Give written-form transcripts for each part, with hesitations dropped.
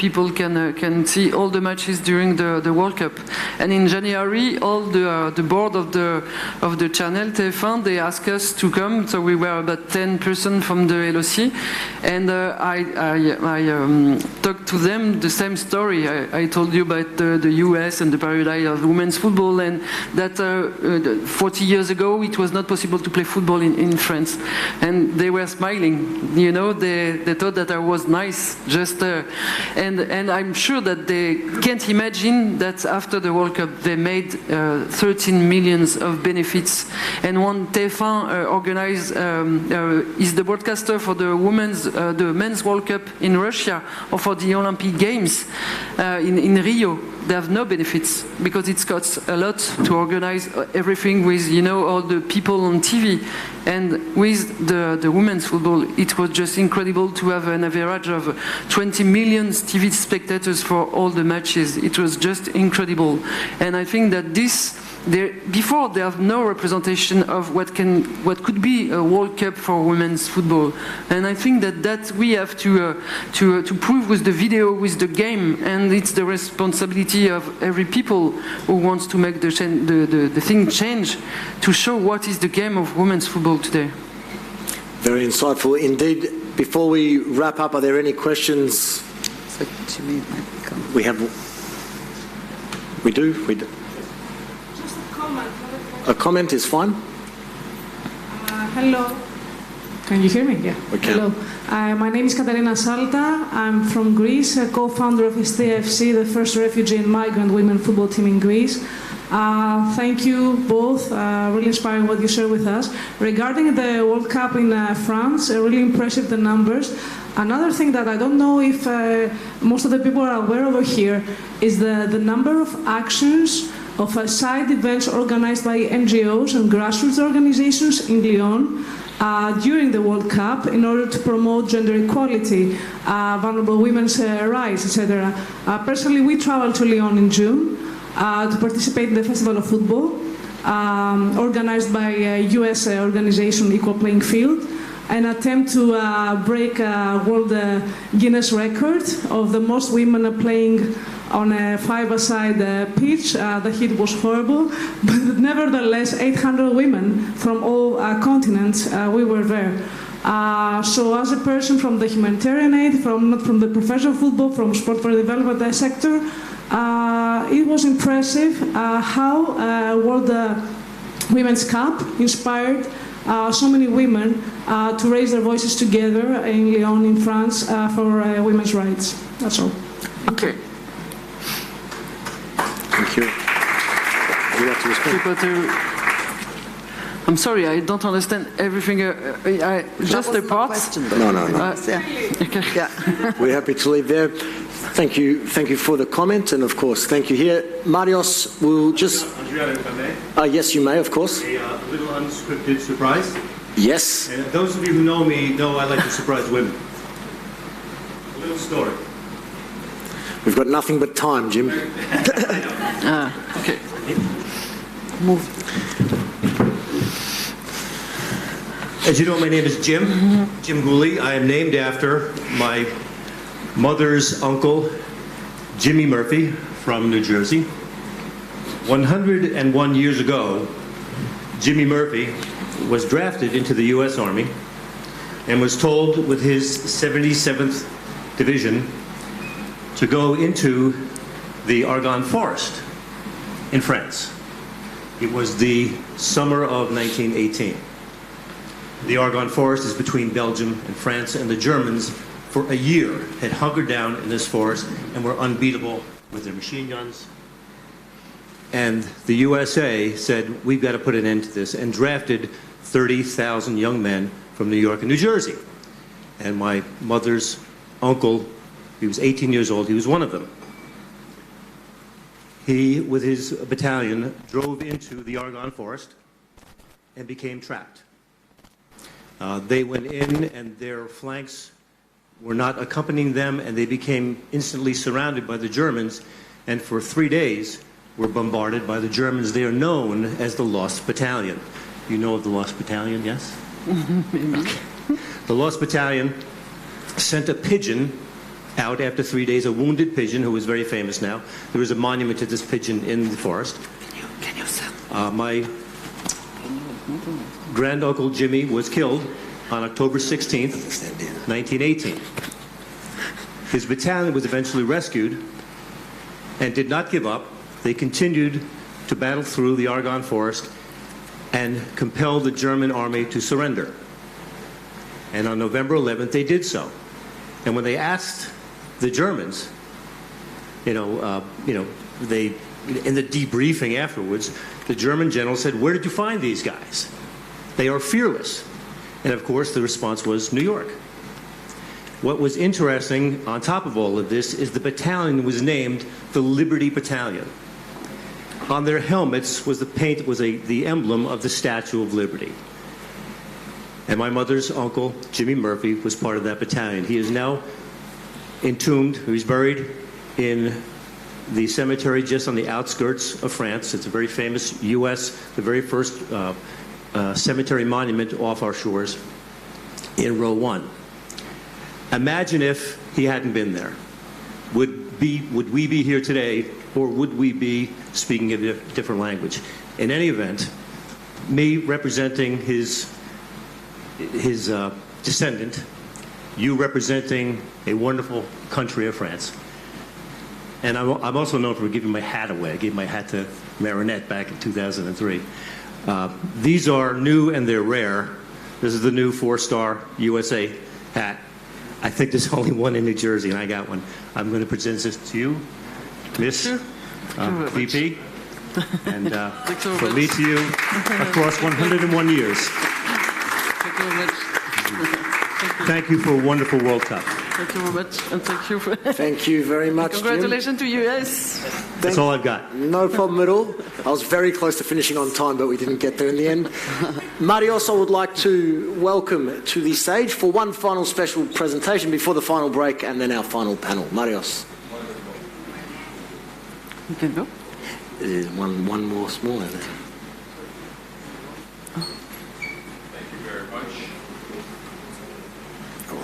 people can see all the matches during the World Cup. And in January, all the board of the channel TF1, they asked us to come. So we were about 10 persons from the LOC, and I talked to them the same story. I told you about the US and the paradise of women's football, and that 40 years ago it was not possible to play football in France, and they were smiling. You know, they thought that I was nice, just and I'm sure that they can't imagine that after the World Cup they made 13 millions of benefits. And one TF1 organized is the broadcaster for the men's World Cup in Russia or for the Olympic Games in Rio. They have no benefits because it costs a lot to organize everything with, you know, all the people on TV. And with the women's football, it was just incredible to have an average of 20 million TV spectators for all the matches. It was just incredible. And I think that before they have no representation of what could be a World Cup for women's football, and I think that we have to prove with the video, with the game, and it's the responsibility of every people who wants to make the thing change, to show what is the game of women's football today. Very insightful indeed. Before we wrap up, are there any questions? We do. A comment is fine. Hello. Can you hear me? Yeah. We can. Hello. My name is Katarina Salta. I'm from Greece, a co-founder of Athens WFS, the first refugee and migrant women football team in Greece. Thank you both. Really inspiring what you share with us. Regarding the World Cup in France, really impressive the numbers. Another thing that I don't know if most of the people are aware over here is the number of actions of side events organized by NGOs and grassroots organizations in Lyon during the World Cup in order to promote gender equality, vulnerable women's rights, etc. Personally, we traveled to Lyon in June to participate in the Festival of Football organized by US organization Equal Playing Field, an attempt to break a world Guinness record of the most women playing on a five-a-side pitch. The heat was horrible, but nevertheless 800 women from all continents, we were there. So as a person from the humanitarian aid, not from the professional football, from sport for development sector, it was impressive how World Women's Cup inspired so many women to raise their voices together in Lyon, in France, for women's rights. That's all. Okay. Thank you. You have to respond. I'm sorry, I don't understand everything. Just the part. No. Okay. Yeah. We're happy to leave there. Thank you for the comment, and of course, thank you here. Marios will just... Andrea, if I may? Yes, you may, of course. A little unscripted surprise. Yes. And those of you who know me know I like to surprise women. A little story. We've got nothing but time, Jim. Okay. Move. As you know, my name is Jim Gooley. I am named after my mother's uncle, Jimmy Murphy, from New Jersey. 101 years ago, Jimmy Murphy was drafted into the U.S. Army and was told with his 77th Division to go into the Argonne Forest in France. It was the summer of 1918. The Argonne Forest is between Belgium and France, and the Germans for a year had hunkered down in this forest and were unbeatable with their machine guns. And the USA said, we've got to put an end to this, and drafted 30,000 young men from New York and New Jersey. And my mother's uncle, he was 18 years old, he was one of them. He, with his battalion, drove into the Argonne Forest and became trapped. They went in, and their flanks were not accompanying them, and they became instantly surrounded by the Germans, and for 3 days were bombarded by the Germans. They are known as the Lost Battalion. You know of the Lost Battalion, yes? Okay. The Lost Battalion sent a pigeon out after 3 days, a wounded pigeon who is very famous now. There is a monument to this pigeon in the forest. My granduncle Jimmy was killed on October 16th, 1918. His battalion was eventually rescued and did not give up. They continued to battle through the Argonne Forest and compelled the German army to surrender. And on November 11th, they did so. And when they asked the Germans, they, in the debriefing afterwards, the German general said, "Where did you find these guys? They are fearless." And of course, the response was New York. What was interesting on top of all of this is the battalion was named the Liberty Battalion. On their helmets was the emblem of the Statue of Liberty. And my mother's uncle, Jimmy Murphy, was part of that battalion. He is now entombed, he's buried in the cemetery just on the outskirts of France. It's a very famous the very first cemetery monument off our shores in row 1. Imagine if he hadn't been there. Would we be here today, or would we be speaking a different language? In any event, me representing his descendant, you representing a wonderful country of France. And I'm also known for giving my hat away. I gave my hat to Marinette back in 2003. These are new and they're rare. This is the new 4-star USA hat. I think there's only one in New Jersey, and I got one. I'm going to present this to you, Miss VP, and from me to you across 101 years. Thank you very much. Thank you for a wonderful World Cup. Thank you very much, and thank you for. Thank you very much, Congratulations to you. Yes. That's all I've got. No problem at all. I was very close to finishing on time, but we didn't get there in the end. Marios, I would like to welcome to the stage for one final special presentation before the final break and then our final panel. Marios. You can go. One more smaller there.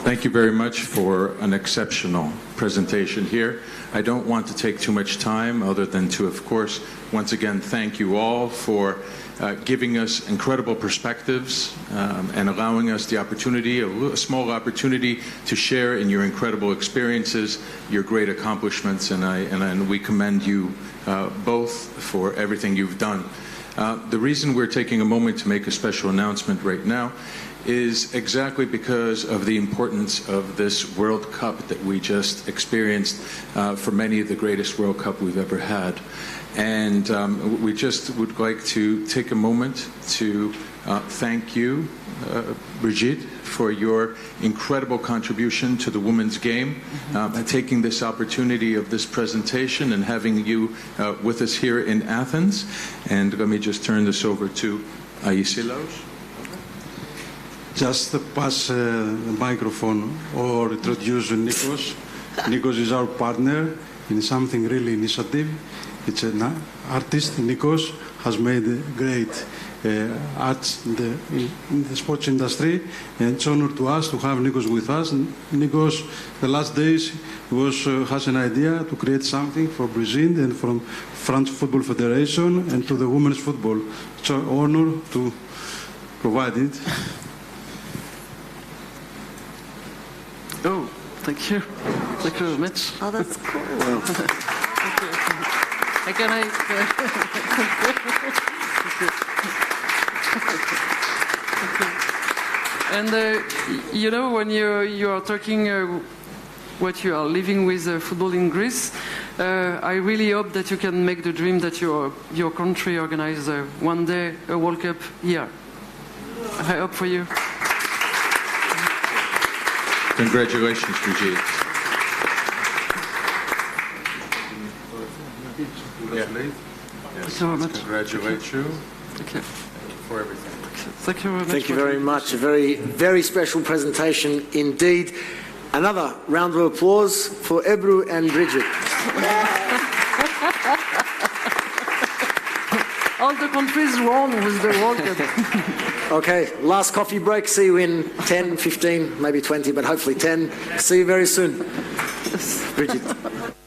Thank you very much for an exceptional presentation here. I don't want to take too much time other than to, of course, once again thank you all for giving us incredible perspectives and allowing us the opportunity, a small opportunity to share in your incredible experiences, your great accomplishments, and we commend you both for everything you've done. The reason we're taking a moment to make a special announcement right now is exactly because of the importance of this World Cup that we just experienced for many of the greatest World Cup we've ever had. And we just would like to take a moment to thank you, Brigitte, for your incredible contribution to the women's game, taking this opportunity of this presentation and having you with us here in Athens. And let me just turn this over to Aisilos. Just pass the microphone or introduce Nikos. Nikos is our partner in something really initiative. It's an artist. Nikos has made great arts in the sports industry, and it's an honor to us to have Nikos with us. Nikos, the last days, has an idea to create something for Brazil and from France Football Federation and to the women's football. It's an honor to provide it. Oh, thank you. Thank you very much. Oh, that's cool. Thank you. Can I? And you know, when you are talking what you are living with football in Greece, I really hope that you can make the dream that your country organize one day a World Cup here. I hope for you. Congratulations, Brigitte. Thank you very much. Congratulate you. Thank you. For everything. Thank you very much. Thank you very much. A very, very special presentation indeed. Another round of applause for Ebru and Bridget. All the countries won with the World Cup. Okay, last coffee break. See you in 10, 15, maybe 20, but hopefully 10. See you very soon. Bridget.